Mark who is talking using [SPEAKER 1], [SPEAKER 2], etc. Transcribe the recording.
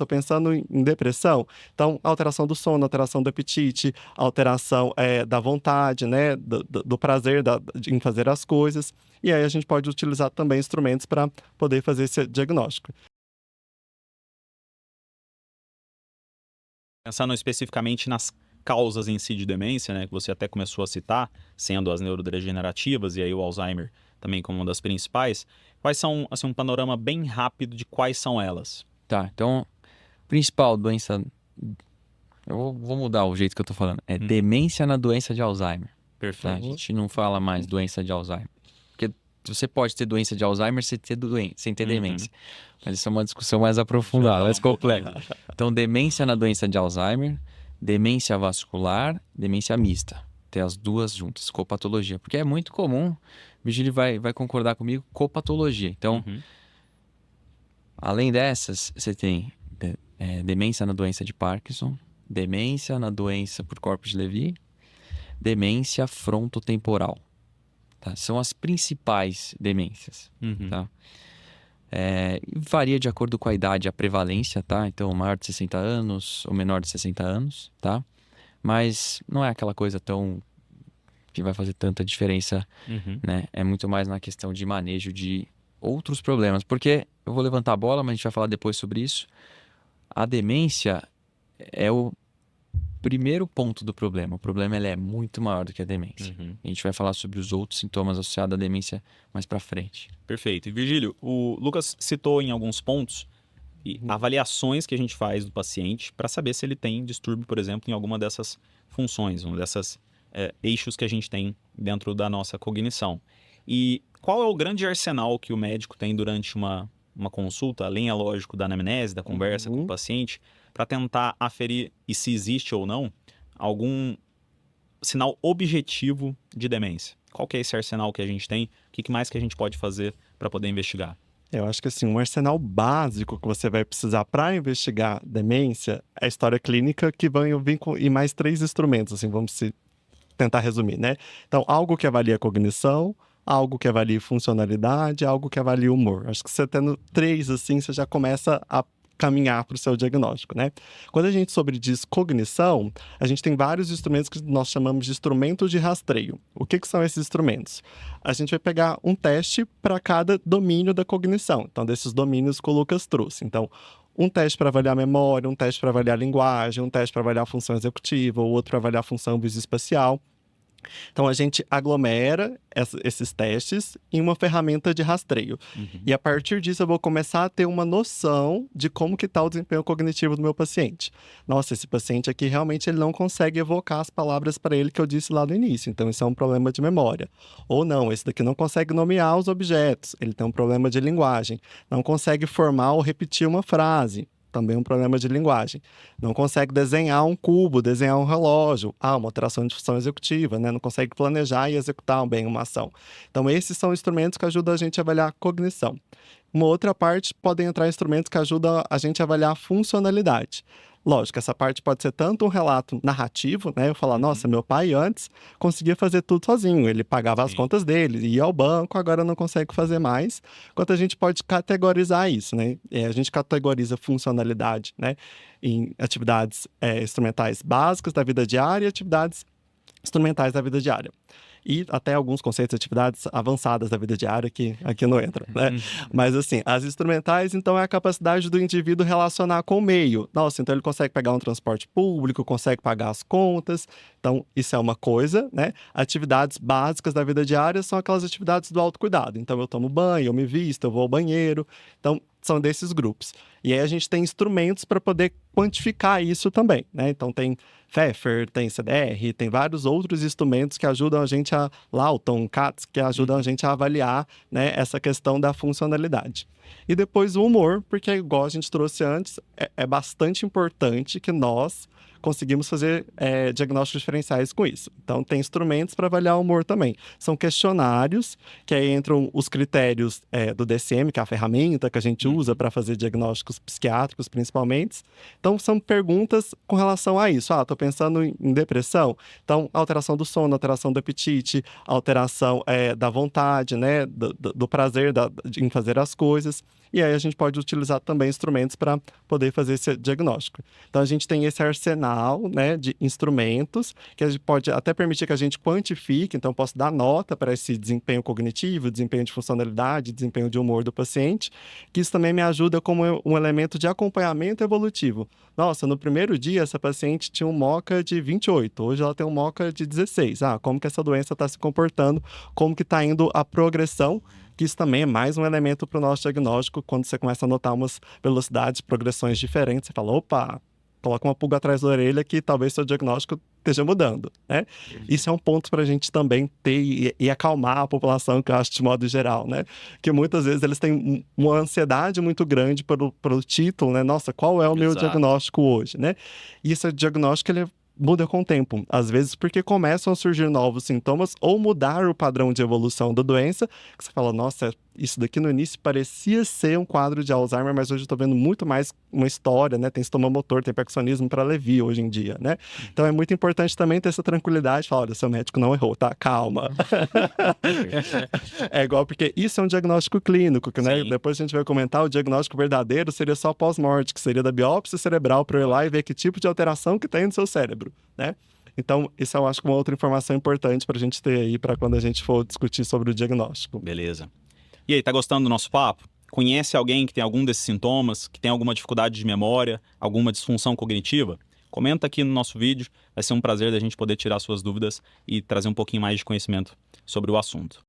[SPEAKER 1] Tô pensando em depressão. Então, alteração do sono, alteração do apetite, alteração da vontade, né? Do prazer em fazer as coisas. E aí a gente pode utilizar também instrumentos para poder fazer esse diagnóstico.
[SPEAKER 2] Pensando especificamente nas causas em si de demência, né, que você até começou a citar, sendo as neurodegenerativas e aí o Alzheimer também como uma das principais, quais são, assim, um panorama bem rápido de quais são elas?
[SPEAKER 3] Tá, então, principal doença. Eu vou mudar o jeito que eu tô falando. É demência na doença de Alzheimer. Tá? A
[SPEAKER 2] Perfeito.
[SPEAKER 3] gente não fala mais doença de Alzheimer. Porque você pode ter doença de Alzheimer sem ter demência. Mas isso é uma discussão mais aprofundada, mais complexa. Então, demência na doença de Alzheimer, demência vascular, demência mista. Ter as duas juntas, copatologia. Porque é muito comum, o Virgílio vai concordar comigo, copatologia. Então, além dessas, você tem demência na doença de Parkinson, demência na doença por corpos de Levy, demência frontotemporal. Tá? São as principais demências. Tá? Varia de acordo com a idade, a prevalência, tá? Então, maior de 60 anos ou menor de 60 anos, tá? Mas não é aquela coisa tão que vai fazer tanta diferença, né? É muito mais na questão de manejo de outros problemas. Porque eu vou levantar a bola, mas a gente vai falar depois sobre isso. A demência é o primeiro ponto do problema. O problema ele é muito maior do que a demência. A gente vai falar sobre os outros sintomas associados à demência mais pra frente.
[SPEAKER 2] Perfeito. E Virgílio, o Lucas citou em alguns pontos avaliações que a gente faz do paciente para saber se ele tem distúrbio, por exemplo, em alguma dessas funções, uma dessas eixos que a gente tem dentro da nossa cognição. E qual é o grande arsenal que o médico tem durante uma consulta, além, é lógico, da anamnese, da conversa com o paciente, para tentar aferir e se existe ou não algum sinal objetivo de demência? Qual que é esse arsenal que a gente tem? O que mais que a gente pode fazer para poder investigar?
[SPEAKER 1] Eu acho que assim, um arsenal básico que você vai precisar para investigar demência é a história clínica, que vai vir e mais 3 instrumentos, assim, tentar resumir, né? Então, algo que avalia a cognição, algo que avalie funcionalidade, algo que avalie o humor. Acho que você tendo 3, assim, você já começa a caminhar para o seu diagnóstico, né? Quando a gente diz cognição, a gente tem vários instrumentos que nós chamamos de instrumentos de rastreio. O que são esses instrumentos? A gente vai pegar um teste para cada domínio da cognição. Então, desses domínios que o Lucas trouxe. Então, um teste para avaliar a memória, um teste para avaliar a linguagem, um teste para avaliar a função executiva, o outro para avaliar a função visoespacial. Então, a gente aglomera esses testes em uma ferramenta de rastreio. E a partir disso, eu vou começar a ter uma noção de como que está o desempenho cognitivo do meu paciente. Nossa, esse paciente aqui realmente ele não consegue evocar as palavras para ele que eu disse lá no início. Então, isso é um problema de memória. Ou não, esse daqui não consegue nomear os objetos. Ele tem um problema de linguagem. Não consegue formar ou repetir uma frase. Também um problema de linguagem. Não consegue desenhar um cubo, desenhar um relógio. Uma alteração de função executiva, né? Não consegue planejar e executar bem uma ação. Então, esses são instrumentos que ajudam a gente a avaliar a cognição. Uma outra parte, podem entrar instrumentos que ajudam a gente a avaliar a funcionalidade. Lógico, essa parte pode ser tanto um relato narrativo, né? Eu falar, nossa, meu pai antes conseguia fazer tudo sozinho. Ele pagava as contas dele, ia ao banco, agora não consegue fazer mais. Quanto a gente pode categorizar isso, né? A gente categoriza funcionalidade, né? Em atividades instrumentais básicas da vida diária e atividades instrumentais da vida diária. E até alguns conceitos de atividades avançadas da vida diária que aqui não entra, né? Mas assim, as instrumentais, então, é a capacidade do indivíduo relacionar com o meio. Nossa, então ele consegue pegar um transporte público, consegue pagar as contas. Então, isso é uma coisa, né? Atividades básicas da vida diária são aquelas atividades do autocuidado. Então, eu tomo banho, eu me visto, eu vou ao banheiro. Então, são desses grupos. E aí a gente tem instrumentos para poder quantificar isso também, né? Então tem Pfeffer, tem CDR, tem vários outros instrumentos que ajudam a gente Lawton, Katz, que ajudam a gente a avaliar, né, essa questão da funcionalidade. E depois o humor, porque igual a gente trouxe antes, é bastante importante que nós conseguimos fazer diagnósticos diferenciais com isso. Então, tem instrumentos para avaliar o humor também. São questionários, que aí entram os critérios do DSM, que é a ferramenta que a gente usa para fazer diagnósticos diagnósticos psiquiátricos, principalmente. Então, são perguntas com relação a isso. Estou pensando em depressão. Então, alteração do sono, alteração do apetite, alteração da vontade, né? Do prazer em fazer as coisas. E aí a gente pode utilizar também instrumentos para poder fazer esse diagnóstico. Então, a gente tem esse arsenal, né, de instrumentos que a gente pode até permitir que a gente quantifique. Então, posso dar nota para esse desempenho cognitivo, desempenho de funcionalidade, desempenho de humor do paciente, que isso também me ajuda como um elemento de acompanhamento evolutivo. Nossa, no primeiro dia, essa paciente tinha um MoCA de 28, hoje ela tem um MoCA de 16. Como que essa doença está se comportando, como que está indo a progressão, que isso também é mais um elemento para o nosso diagnóstico. Quando você começa a notar umas velocidades, progressões diferentes, você fala, opa, coloca uma pulga atrás da orelha que talvez seu diagnóstico esteja mudando, né? Isso é um ponto para a gente também ter e acalmar a população, que eu acho de modo geral, né? Que muitas vezes eles têm uma ansiedade muito grande pelo título, né? Nossa, qual é o meu diagnóstico hoje, né? E esse diagnóstico, ele muda com o tempo, às vezes porque começam a surgir novos sintomas ou mudar o padrão de evolução da doença, que você fala, nossa, isso daqui no início parecia ser um quadro de Alzheimer, mas hoje eu estou vendo muito mais uma história, né? Tem sintoma motor, tem parkinsonismo para Lewy hoje em dia, né? Então é muito importante também ter essa tranquilidade, falar, olha, seu médico não errou, tá? Calma. É igual, porque isso é um diagnóstico clínico, que, né? Depois a gente vai comentar, o diagnóstico verdadeiro seria só pós-morte, que seria da biópsia cerebral para eu ir lá e ver que tipo de alteração que tem no seu cérebro, né? Então, isso eu acho que é uma outra informação importante para a gente ter aí para quando a gente for discutir sobre o diagnóstico.
[SPEAKER 2] Beleza. E aí, tá gostando do nosso papo? Conhece alguém que tem algum desses sintomas, que tem alguma dificuldade de memória, alguma disfunção cognitiva? Comenta aqui no nosso vídeo, vai ser um prazer da gente poder tirar suas dúvidas e trazer um pouquinho mais de conhecimento sobre o assunto.